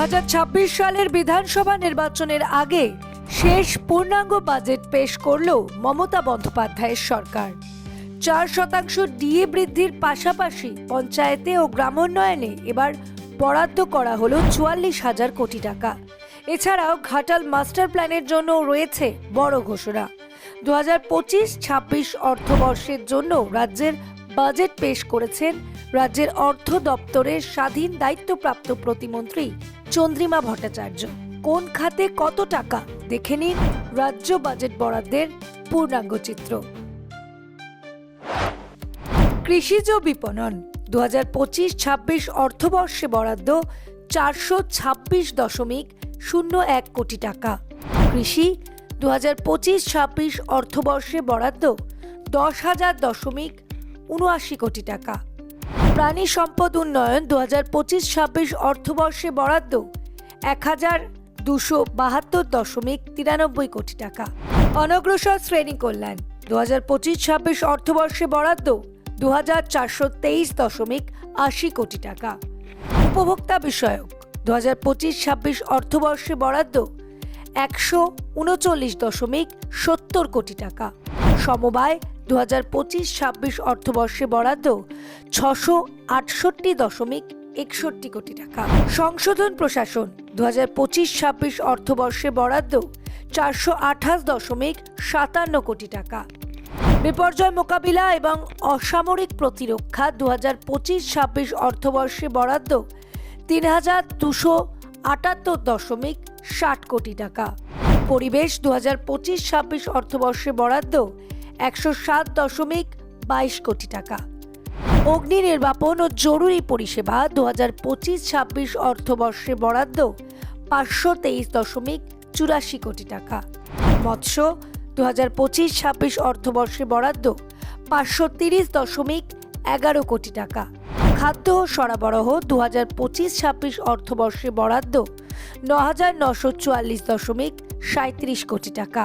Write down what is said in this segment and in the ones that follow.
2026 সালের বিধানসভা নির্বাচনের আগে শেষ পূর্ণাঙ্গ বাজেট পেশ করল মমতা বন্দ্যোপাধ্যায়ের সরকার। 4% ডিএ বৃদ্ধির পাশাপাশি পঞ্চায়েতে ও গ্রামোন্নয়নে এবার বরাদ্দ করা হলো 44,000 কোটি টাকা। এছাড়াও ঘাটাল মাস্টার প্ল্যানের জন্য রয়েছে বড় ঘোষণা। 2025-26 অর্থবর্ষের জন্য রাজ্যের বাজেট পেশ করেছেন রাজ্যের অর্থ দপ্তরের স্বাধীন দায়িত্বপ্রাপ্ত প্রতিমন্ত্রী চন্দ্রিমা ভট্টাচার্য। কোন খাতে কত টাকা দেখে নিন রাজ্য বাজেট বরাদ্দের পূর্ণাঙ্গ চিত্র। কৃষিজ বিপণন 2025-26 অর্থবর্ষে বরাদ্দ 426.01 কোটি টাকা। কৃষি 2025-26 অর্থবর্ষে বরাদ্দ 10,000.79 কোটি টাকা। প্রাণী সম্পদ উন্নয়ন 2025-26 অর্থবর্ষে বরাদ্দ 1,272.93 কোটি টাকা। অনগ্রসর শ্রেণী কল্যাণ 2025-26 অর্থবর্ষে বরাদ্দ 2,423.80 কোটি টাকা। উপভোক্তা বিষয়ক 2025-26 অর্থবর্ষে বরাদ্দ 139.70 কোটি টাকা। সমবায় 2025-26 অর্থবর্ষে বরাদ্দ 668.61 কোটি টাকা। সংশোধন প্রশাসন 2025-26 অর্থবর্ষে বরাদ্দ 428.57 কোটি টাকা। বিপর্যয় মোকাবিলা এবং অসামরিক প্রতিরক্ষা 2025-26 অর্থবর্ষে বরাদ্দ 3,278.60 কোটি টাকা। পরিবেশ 2025-26 অর্থবর্ষে বরাদ্দ 107.22 কোটি টাকা। অগ্নি নির্বাপন ও জরুরি পরিষেবা 2025-26 অর্থবর্ষে বরাদ্দ 523.84 কোটি টাকা। মৎস্য 2025-26 অর্থবর্ষে বরাদ্দ 530.11 কোটি টাকা। খাদ্য ও সরবরাহ 2025-26 অর্থবর্ষে বরাদ্দ 9,944.37 কোটি টাকা।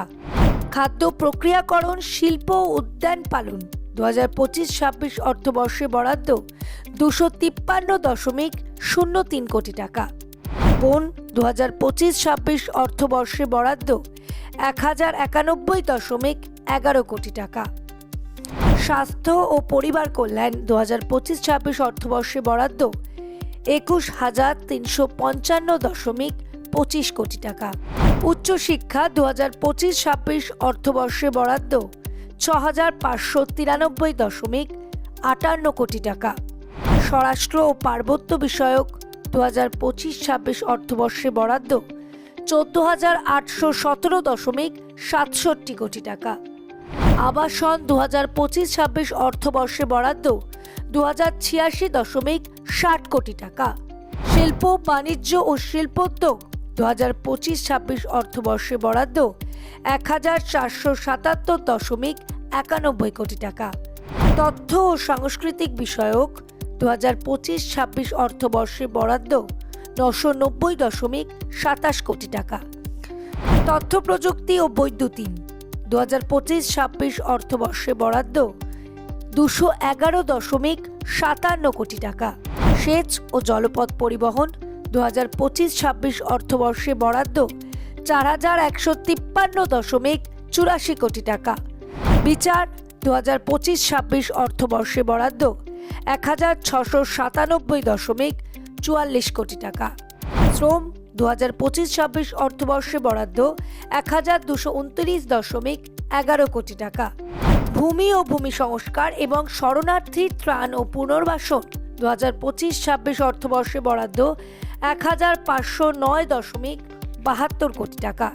খাদ্য প্রক্রিয়াকরণ শিল্প ও উদ্যান পালন 2025-26 অর্থবর্ষে বরাদ্দ 253.03 কোটি টাকা। বন 2025-26 অর্থবর্ষে বরাদ্দ 1,091.11 কোটি টাকা। স্বাস্থ্য ও পরিবার কল্যাণ 2025-26 অর্থবর্ষে বরাদ্দ 21,355.25 কোটি টাকা। উচ্চশিক্ষা 2025-26 অর্থবর্ষে বরাদ্দ 6,593.58 কোটি টাকা। স্বরাষ্ট্র ও পার্বত্য বিষয়ক 2025-26 অর্থবর্ষে বরাদ্দ 14,817.67 কোটি টাকা। আবাসন 2025-26 অর্থবর্ষে বরাদ্দ 2,086.60 কোটি টাকা। শিল্প বাণিজ্য ও শিল্পোদ্যোগ 2025-26 অর্থবর্ষে বরাদ্দ 1,477.91 কোটি টাকা। তথ্য ও সাংস্কৃতিক বিষয়ক 2025-26 অর্থবর্ষে বরাদ্দ 990.27 কোটি টাকা। তথ্য প্রযুক্তি ও বৈদ্যুতিন 2025-26 অর্থবর্ষে বরাদ্দ 211.57 কোটি টাকা। সেচ ও জলপথ পরিবহন 2025-26 অর্থবর্ষে বরাদ্দ 4,153.84 কোটি টাকা। বিচার 2025-26 অর্থবর্ষে বরাদ্দ 1,697.44 কোটি টাকা। শ্রম 2025-26 অর্থবর্ষে বরাদ্দ 1,229.11 কোটি টাকা। ভূমি ও ভূমি সংস্কার এবং শরণার্থী ত্রাণ ও পুনর্বাসন 2025-26 অর্থবর্ষে বরাদ্দ 1,509.72 কোটি টাকা।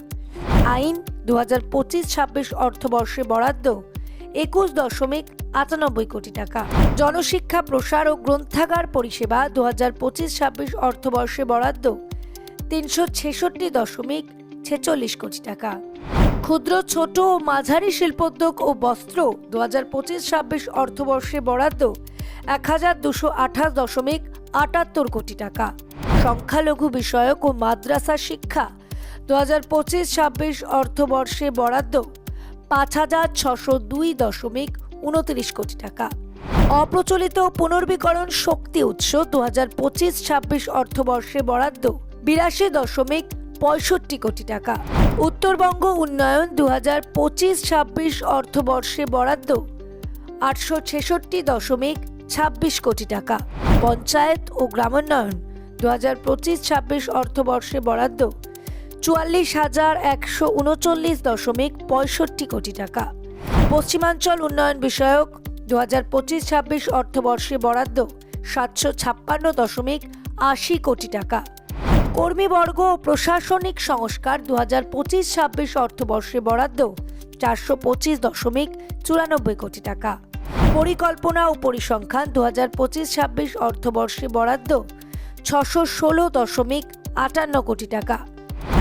আইন 2025-26 অর্থবর্ষে বরাদ্দ 21.98 কোটি টাকা। জনশিক্ষা প্রসার ও গ্রন্থাগার পরিষেবা 2025-26 অর্থবর্ষে বরাদ্দ 366.46 কোটি টাকা। ক্ষুদ্র ছোট ও মাঝারি শিল্পোদ্যোগ ও বস্ত্র 2025-26 অর্থবর্ষে বরাদ্দ 1,228.78 কোটি টাকা। সংখ্যালঘু বিষয়ক ও মাদ্রাসা শিক্ষা 2025-26 অর্থবর্ষে বরাদ্দ 5,602.29 কোটি টাকা। অপ্রচলিত পুনর্বীকরণ শক্তি উৎস 2025-26 অর্থবর্ষে বরাদ্দ 82.65 কোটি টাকা। উত্তরবঙ্গ উন্নয়ন 2025-26 অর্থবর্ষে বরাদ্দ 866.26 কোটি টাকা। পঞ্চায়েত ও গ্রামোন্নয়ন 2025-26 অর্থবর্ষে বরাদ্দ 44,139.65 কোটি টাকা। পশ্চিমাঞ্চল উন্নয়ন বিষয়ক 2025-26 অর্থবর্ষে বরাদ্দ 756.80 কোটি টাকা। কর্মীবর্গ ও প্রশাসনিক সংস্কার 2025-26 অর্থবর্ষে বরাদ্দ 425.94 কোটি টাকা। পরিকল্পনা ও পরিসংখ্যান 2025-26 অর্থবর্ষে বরাদ্দ 616.58 কোটি টাকা।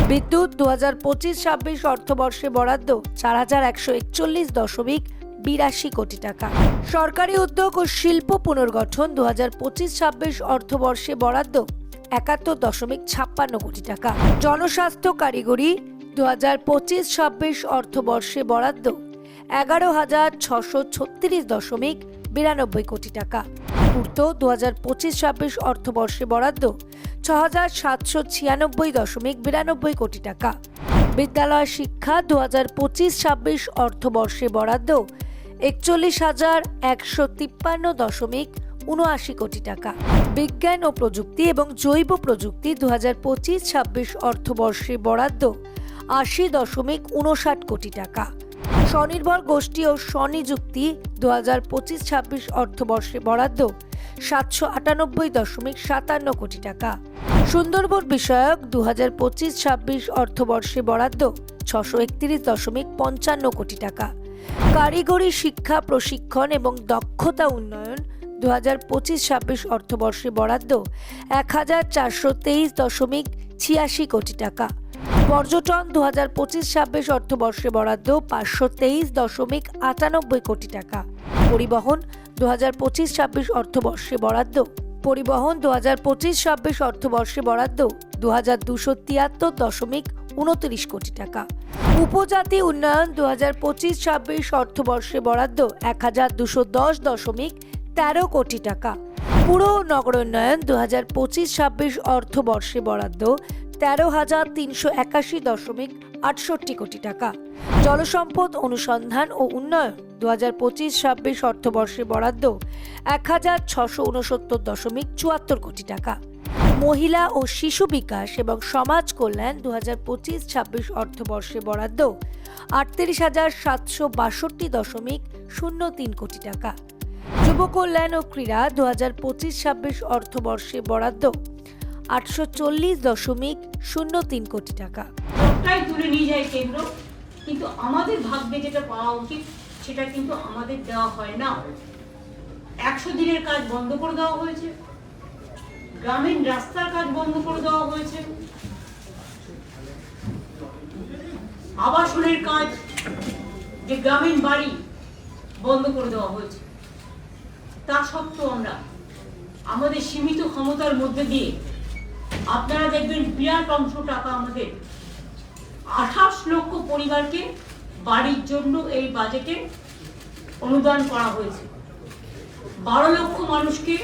বিদ্যুৎ 2025-26 অর্থবর্ষে বরাদ্দ 4,141.82 কোটি টাকা। সরকারি উদ্যোগ ও শিল্প পুনর্গঠন 2025-26 অর্থবর্ষে বরাদ্দ 71.56 কোটি টাকা। জনস্বাস্থ্য কারিগরি 2025-26 অর্থবর্ষে বরাদ্দ 11,636.92 কোটি টাকা। পূর্ত 2025-26 অর্থবর্ষে বরাদ্দ 6,796.92 কোটি টাকা। বিদ্যালয় শিক্ষা 2025-26 অর্থবর্ষে বরাদ্দ 41,153.79 কোটি টাকা। বিজ্ঞান ও প্রযুক্তি এবং জৈব প্রযুক্তি 2025-26 অর্থবর্ষে বরাদ্দ 80.59 কোটি টাকা। স্বনির্ভর গোষ্ঠী ও স্বনিযুক্তি 2025-26 অর্থবর্ষে বরাদ্দ 798.57 কোটি টাকা। সুন্দরবন বিষয়ক 2025-26 অর্থবর্ষে বরাদ্দ 631.55 কোটি টাকা। কারিগরি শিক্ষা প্রশিক্ষণ এবং দক্ষতা উন্নয়ন 2025-26 অর্থবর্ষে বরাদ্দ 1,423.86 কোটি টাকা। পর্যটন 2025-26 অর্থবর্ষে বরাদ্দ 523.98 কোটি টাকা। পরিবহন 2025-26 অর্থবর্ষে বরাদ্দ 2,273.29 কোটি টাকা। উপজাতি উন্নয়ন 2025-26 অর্থবর্ষে বরাদ্দ 1,210.13 কোটি টাকা। পুর ও নগরোন্নয়ন 2025-26 অর্থবর্ষে বরাদ্দ 13,381.68 কোটি টাকা। জলসম্পদ অনুসন্ধান ও উন্নয়ন 2025-26 অর্থবর্ষে বরাদ্দ 1,669.74 কোটি টাকা। মহিলা ও শিশু বিকাশ এবং সমাজ কল্যাণ 2025-26 অর্থবর্ষে বরাদ্দ 38,762.03 কোটি টাকা। যুব কল্যাণ ও ক্রীড়া 2025-26 অর্থবর্ষে বরাদ্দ 840.03 কোটি টাকা। সবটাই তুলে নিয়ে যায় কেন্দ্র, কিন্তু আমাদের ভাগ্যে যেটা পাওয়া উচিত সেটা কিন্তু আমাদের দেওয়া হয় না। 100 দিনের কাজ বন্ধ করে দেওয়া হয়েছে, গ্রামীণ রাস্তার কাজ বন্ধ করে দেওয়া হয়েছে, আবাসনের কাজ, যে গ্রামীণ বাড়ি বন্ধ করে দেওয়া হয়েছে। তা সত্ত্বেও আমরা আমাদের সীমিত ক্ষমতার মধ্যে দিয়ে আপনারা দেখবেন বিরাট অংশ টাকা আমাদের 28 লক্ষ পরিবারকে বাড়ির জন্য এই বাজেটে অনুদান করা হয়েছে। 12 লক্ষ মানুষকে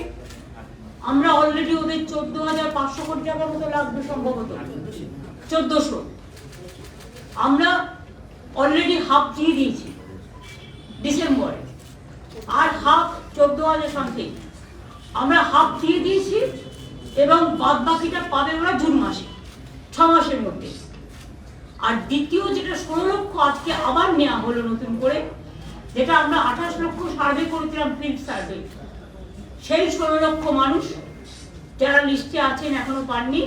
আমরা অলরেডি ওদের 14,500 কোটি টাকার মতো লাগবে, সম্ভবত 1400 আমরা অলরেডি হাফ দিয়ে দিয়েছি ডিসেম্বরে, আর হাফ 14,000 সামথিং আমরা হাফ দিয়ে দিয়েছি, এবং বাদ বাকিটা পাবে ওরা জুন মাসে, 6 মাসের মধ্যে। আর দ্বিতীয় যেটা 16 লক্ষ আজকে আবার নেওয়া হলো নতুন করে, যেটা আমরা 28 লক্ষ সার্ভে করেছিলাম, ফিল্ড সার্ভে, সেই 16 লক্ষ মানুষ যারা লিস্টে আছেন এখনো পাননি,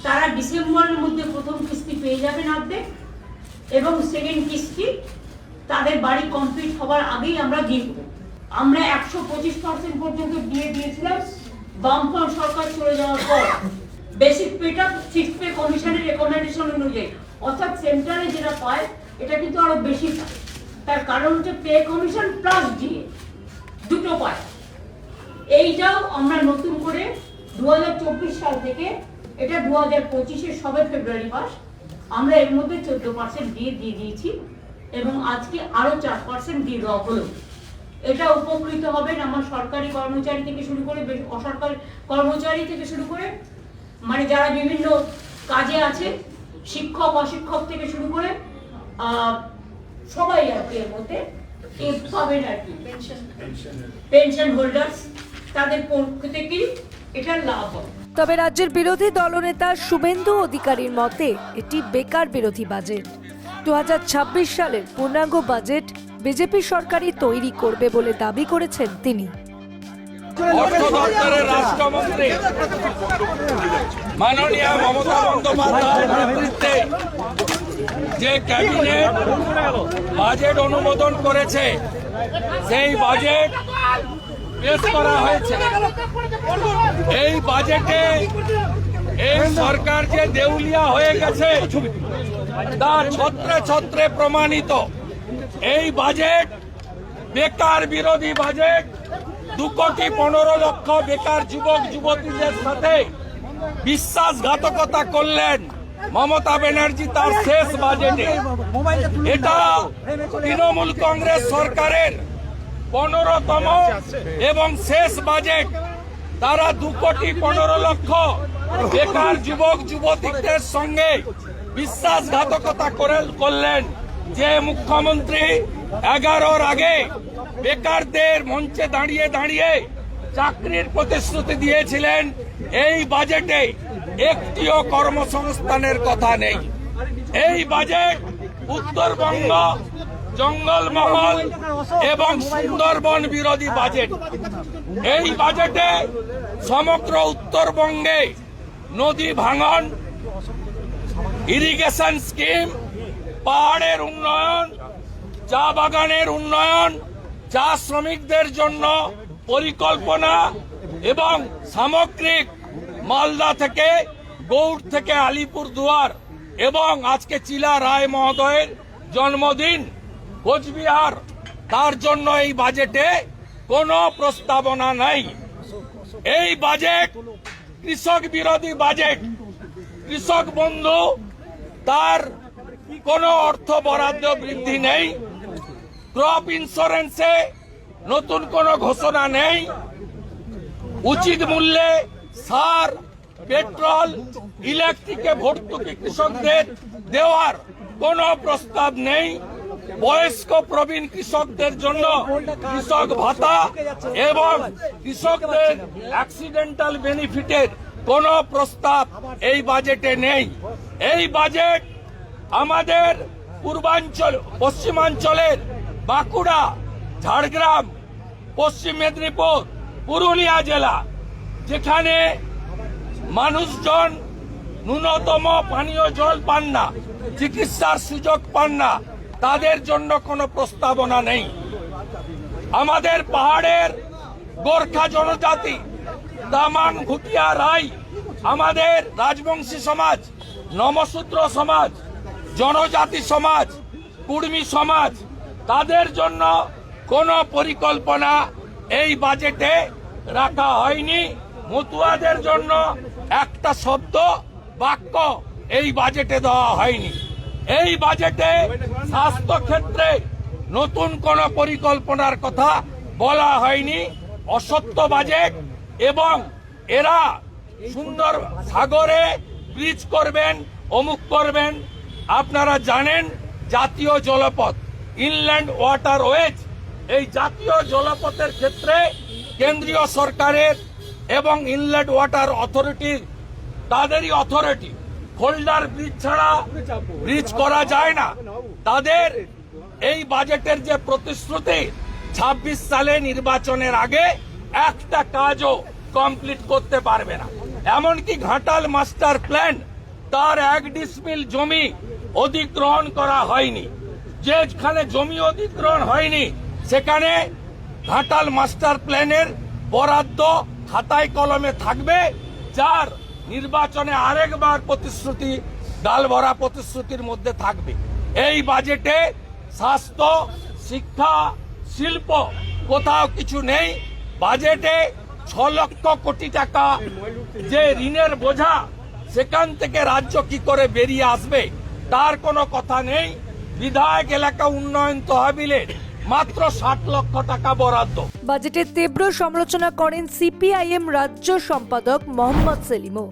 তারা ডিসেম্বরের মধ্যে প্রথম কিস্তি পেয়ে যাবেন অর্ধেক, এবং সেকেন্ড কিস্তি তাদের বাড়ি কমপ্লিট হবার আগেই আমরা দিয়ে দেবো। আমরা 125% পর্যন্ত দিয়ে দিয়েছিলাম বামফ্রন্ট সরকার চলে যাওয়ার পর, বেসিক পেটা 6 পে কমিশনের রেকমেন্ডেশন অনুযায়ী, অর্থাৎ সেন্ট্রালে যেটা পায় এটা কিন্তু আরো বেশি পায়। তার কারণ হচ্ছে পে কমিশন প্লাস ডিএ দুটো পায়। এইটাও আমরা নতুন করে 2024 সাল থেকে, এটা 2025-এর সবে ফেব্রুয়ারি মাস, আমরা এর মধ্যে 14% দিয়ে দিয়েছি, এবং আজকে আরো 4% দিয়ে দেওয়া হলো। এটা উপকৃত হবেন আমার সরকারি কর্মচারী থেকে শুরু করে, অসরকারি কর্মচারী থেকে শুরু করে মানে যারা বিভিন্ন কাজে আছে, শিক্ষক অশিক্ষক থেকে শুরু করে সবাই আর কি এর মধ্যে পাবেন আর কি, পেনশন হোল্ডার্স, তাদের পক্ষ থেকে এটার লাভ হবে। তবে রাজ্যের বিরোধী দলনেতা শুভেন্দু অধিকারীর মতে এটি বেকার বিরোধী বাজেট। 2026 সালের পূর্ণাঙ্গ বাজেট বিজেপি সরকারই তৈরি করবে বলে দাবি করেছেন তিনি। অর্থ দপ্তরের রাষ্ট্রমন্ত্রী মাননীয় মমতা বন্দ্যোপাধ্যায়ের নেতৃত্বে যে ক্যাবিনেট বাজেট অনুমোদন করেছে, সেই বাজেট পেশ করা হয়েছে। এই বাজেটে এই সরকার যে দেউলিয়া হয়ে গেছে তা ছত্রে ছত্রে প্রমাণিত। এই বাজেট বেকার বিরোধী বাজেট। 2,15,00,000 বেকার যুবক যুবতীদের সাথে বিশ্বাসঘাতকতা করলেন মমতা ব্যানার্জি তার শেষ বাজেটে। এটা তৃণমূল কংগ্রেস সরকারের 15তম এবং শেষ বাজেট। তারা 2,15,00,000 বেকার যুবক যুবতীদের সঙ্গে বিশ্বাসঘাতকতা করলেন। যে মুখ্যমন্ত্রী 11-র আগে বেকারদের মঞ্চে দাঁড়িয়ে দাঁড়িয়ে চাকরির প্রতিশ্রুতি দিয়েছিলেন, এই বাজেটে একটিও কর্মসংস্থানের কথা নেই। এই বাজেট উত্তরবঙ্গ জঙ্গলমহল এবং সুন্দরবন বিরোধী বাজেট। এই বাজেটে সমগ্র উত্তরবঙ্গে নদী ভাঙন, ইরিগেশন স্কিম, পাহাড়ের উন্নয়ন, চা বাগানের উন্নয়ন, চা শ্রমিকদের জন্য পরিকল্পনা এবং সামগ্রিক মালদা থেকে গৌড় থেকে আলিপুরদুয়ার এবং আজকে চিলা রায় মহোদয়ের জন্মদিন কোচবিহার, তার জন্য এই বাজেটে কোনো প্রস্তাবনা নাই। এই বাজেট কৃষক বিরোধী বাজেট। কৃষক বন্ধু তার কোনো অর্থ বরাদ্দ বৃদ্ধি নেই। ক্রপ ইন্স্যুরেন্সে নতুন কোনো ঘোষণা নেই। উচিত মূল্যে সার, পেট্রোল, ইলেকট্রিকে ভর্তুকি কৃষকদের দেওয়ার কোনো প্রস্তাব নেই। বয়স্ক প্রবীণ কৃষকদের জন্য কৃষক ভাতা এবং কৃষকদের অ্যাক্সিডেন্টাল বেনিফিটের কোনো প্রস্তাব এই বাজেটে নেই। এই বাজেট আমাদের পূর্বাঞ্চল, পশ্চিমাঞ্চলের বাঁকুড়া, ঝাড়গ্রাম, পশ্চিম মেদিনীপুর, পুরুলিয়া জেলা, যেখানে মানুষজন ন্যূনতম পানীয় জল পান না, চিকিৎসার সুযোগ পান না, তাদের জন্য কোনো প্রস্তাবনা নেই। আমাদের পাহাড়ের গোর্খা জনজাতি, দামান, ঘুটিয়া, রাই, আমাদের রাজবংশী সমাজ, নমশূদ্র সমাজ, জনজাতি সমাজ, কুর্মী সমাজ, তাদের জন্য কোনো পরিকল্পনা এই বাজেটে রাখা হয়নি। মতুয়াদের জন্য একটা শব্দ বাক্য এই বাজেটে দেওয়া হয়নি। এই বাজেটে স্বাস্থ্য ক্ষেত্রে নতুন কোনো পরিকল্পনার কথা বলা হয়নি। অসত্য বাজেট। এবং এরা সুন্দর সাগরে ব্রিজ করবেন, অমুক করবেন। আপনারা জানেন জাতীয় জলপথ, ইনল্যান্ড ওয়াটারওয়েজ, এই জাতীয় জলপথের ক্ষেত্রে কেন্দ্রীয় সরকারের এবং ইনল্যান্ড ওয়াটার অথরিটির, তাদেরই অথরিটি, হোল্ডার ব্রিজ ছাড়া ব্রিজ করা যায় না। তাদের এই বাজেটের যে প্রতিশ্রুতি, 26 সালে নির্বাচনের আগে একটা কাজও কমপ্লিট করতে পারবে না। এমনকি ঘাটাল মাস্টার প্ল্যান, তার 1 ডিসমিল জমি অধিগ্রহণ করা হয়নি। যেখানে জমি অধিগ্রহণ হয়নি সেখানে ঘাটাল মাস্টার প্ল্যানের বরাদ্দ খাতায় কলমে থাকবে, যার নির্বাচনে আরেকবার প্রতিশ্রুতি, ডালভরা প্রতিশ্রুতির মধ্যে থাকবে। এই বাজেটে স্বাস্থ্য, শিক্ষা, শিল্প কোথাও কিছু নেই। বাজেটে 6 লক্ষ কোটি টাকা যে ঋণের বোঝা, সেখান থেকে রাজ্য কি করে বেরিয়ে আসবে তার কোনো কথা নেই। বিধায়ক এলাকা উন্নয়ন তহবিলের মাত্র 60 লক্ষ টাকা বরাদ্দ। বাজেটের তীব্র সমালোচনা করেন সিপিআইএম রাজ্য সম্পাদক মোহাম্মদ সেলিমও।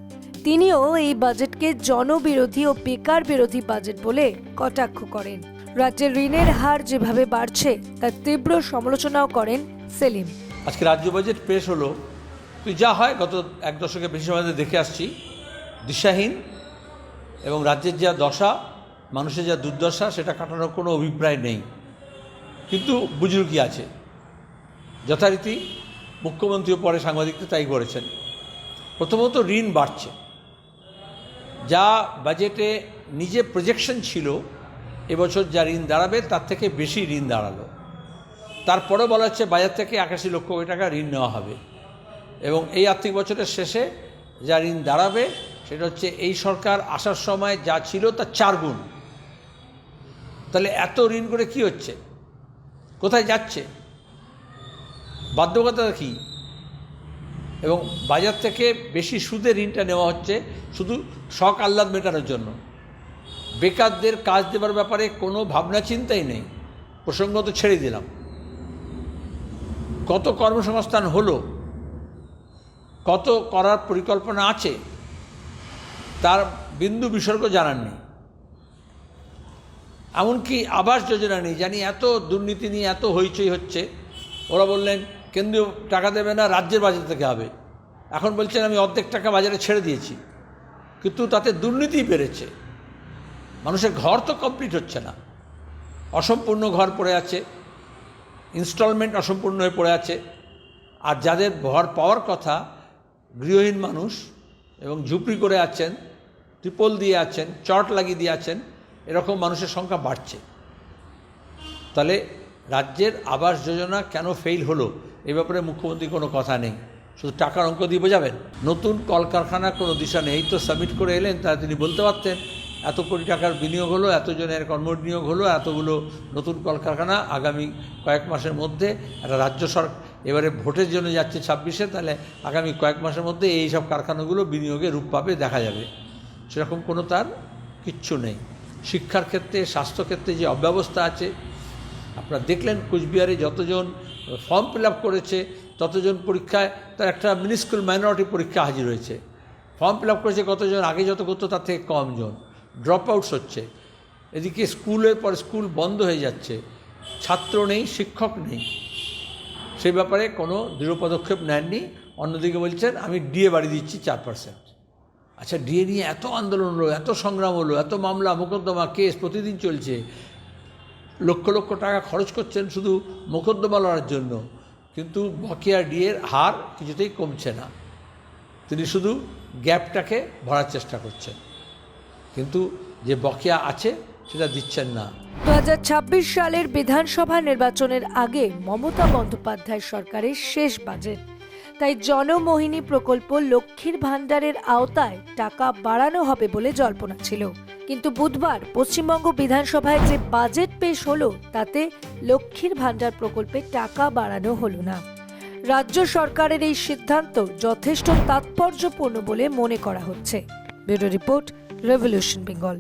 তিনিও এই বাজেটকে জনবিরোধী ও বেকার বিরোধী বাজেট বলে কটাক্ষ করেন। রাজ্যের ঋণের হার যেভাবে বাড়ছে তার তীব্র সমালোচনাও করেন সেলিম। আজকে রাজ্য বাজেট পেশ হলো, তুই যা হয় গত এক দশকে বেশি সময় ধরে দেখে আসছি, দিশাহীন এবং রাজ্যের যা দশা, মানুষের যা দুর্দশা, সেটা কাটানোর কোনো অভিপ্রায় নেই। কিন্তু বুজুর্গি আছে, যথারীতি মুখ্যমন্ত্রীও পরে সাংবাদিকদের তাই করেছেন। প্রথমত ঋণ বাড়ছে, যা বাজেটে নিজে প্রজেকশন ছিল এবছর যা ঋণ দাঁড়াবে তার থেকে বেশি ঋণ দাঁড়ালো। তারপরে বলা হচ্ছে বাজার থেকে 81 লক্ষ কোটি টাকা ঋণ নেওয়া হবে এবং এই আর্থিক বছরের শেষে যা ঋণ দাঁড়াবে সেটা হচ্ছে এই সরকার আসার সময় যা ছিল তার 4 গুণ। তাহলে এত ঋণ করে কি হচ্ছে, কোথায় যাচ্ছে, বাধ্যবাধকতা কী? এবং বাজার থেকে বেশি সুদে ঋণটা নেওয়া হচ্ছে শুধু শখ আহ্লাদ মেটানোর জন্য। বেকারদের কাজ দেওয়ার ব্যাপারে কোনো ভাবনা চিন্তাই নেই। প্রসঙ্গ তো ছেড়ে দিলাম, কত কর্মসংস্থান হলো, কত করার পরিকল্পনা আছে, তার বিন্দু বিসর্গ জানাননি। এমনকি আবাস যোজনা নেই, জানি এত দুর্নীতি নিয়ে এত হইচই হচ্ছে। ওরা বললেন কেন্দ্রীয় টাকা দেবে না, রাজ্যের বাজেট থেকে হবে। এখন বলছেন আমি অর্ধেক টাকা বাজারে ছেড়ে দিয়েছি, কিন্তু তাতে দুর্নীতি বেড়েছে। মানুষের ঘর তো কমপ্লিট হচ্ছে না, অসম্পূর্ণ ঘর পড়ে আছে, ইনস্টলমেন্ট অসম্পূর্ণ হয়ে পড়ে আছে। আর যাদের ঘর পাওয়ার কথা, গৃহহীন মানুষ এবং ঝুপড়ি করে আছেন, ত্রিপল দিয়ে আছেন, চট লাগিয়ে দিয়ে আছেন, এরকম মানুষের সংখ্যা বাড়ছে। তাহলে রাজ্যের আবাস যোজনা কেন ফেল হলো এ ব্যাপারে মুখ্যমন্ত্রী কোনো কথা নেই, শুধু টাকার অঙ্ক দিয়ে বোঝাবেন। নতুন কলকারখানার কোনো দিশা নেই। এই তো সাবমিট করে এলেন, তা তিনি বলতে পারতেন এত কোটি টাকার বিনিয়োগ হলো, এতজনের কর্মনিয়োগ হলো, এতগুলো নতুন কলকারখানা আগামী কয়েক মাসের মধ্যে। একটা রাজ্য সরকার এবারে ভোটের জন্য যাচ্ছে 26-এ, তাহলে আগামী কয়েক মাসের মধ্যে এই সব কারখানাগুলো বিনিয়োগে রূপ পাবে, দেখা যাবে। সেরকম কোনো তার কিচ্ছু নেই। শিক্ষার ক্ষেত্রে, স্বাস্থ্যক্ষেত্রে যে অব্যবস্থা আছে, আপনারা দেখলেন কোচবিহারে যতজন ফর্ম ফিল আপ করেছে ততজন পরীক্ষায়, তার একটা মিনিস্কুল মাইনরিটি পরীক্ষা হাজির হয়েছে। ফর্ম ফিল আপ করেছে কতজন, আগে যত করতো তার থেকে কম জন। ড্রপ আউটস হচ্ছে। এদিকে স্কুলের পর স্কুল বন্ধ হয়ে যাচ্ছে, ছাত্র নেই, শিক্ষক নেই। সেই ব্যাপারে কোনো দৃঢ় পদক্ষেপ নেননি। অন্যদিকে বলছেন আমি ডিএ বাড়িয়ে দিচ্ছি 4%। আচ্ছা, ডিএ নিয়ে এত আন্দোলন হলো, এত সংগ্রাম হলো, এত মামলা মোকদ্দমা কেস প্রতিদিন চলছে, লক্ষ লক্ষ টাকা খরচ করছেন শুধু মোকদ্দমা লড়ার জন্য, কিন্তু বকেয়া ডিএর হার কিছুতেই কমছে না। তিনি শুধু গ্যাপটাকে ভরার চেষ্টা করছেন, কিন্তু যে বকেয়া আছে সেটা দিচ্ছেন না। 2026 সালের বিধানসভা নির্বাচনের আগে মমতা বন্দ্যোপাধ্যায় সরকারের শেষ বাজেট, তাই জনমোহিনী প্রকল্প লক্ষ্মীর ভাণ্ডারের আওতায় টাকা বাড়ানো হবে বলে জল্পনা ছিল। কিন্তু বুধবার পশ্চিমবঙ্গ বিধানসভায় যে বাজেট পেশ হলো তাতে লক্ষ্মীর ভাণ্ডার প্রকল্পে টাকা বাড়ানো হলো না। রাজ্য সরকারের এই সিদ্ধান্ত যথেষ্ট তাৎপর্যপূর্ণ বলে মনে করা হচ্ছে। Bureau report, revolution Bengal.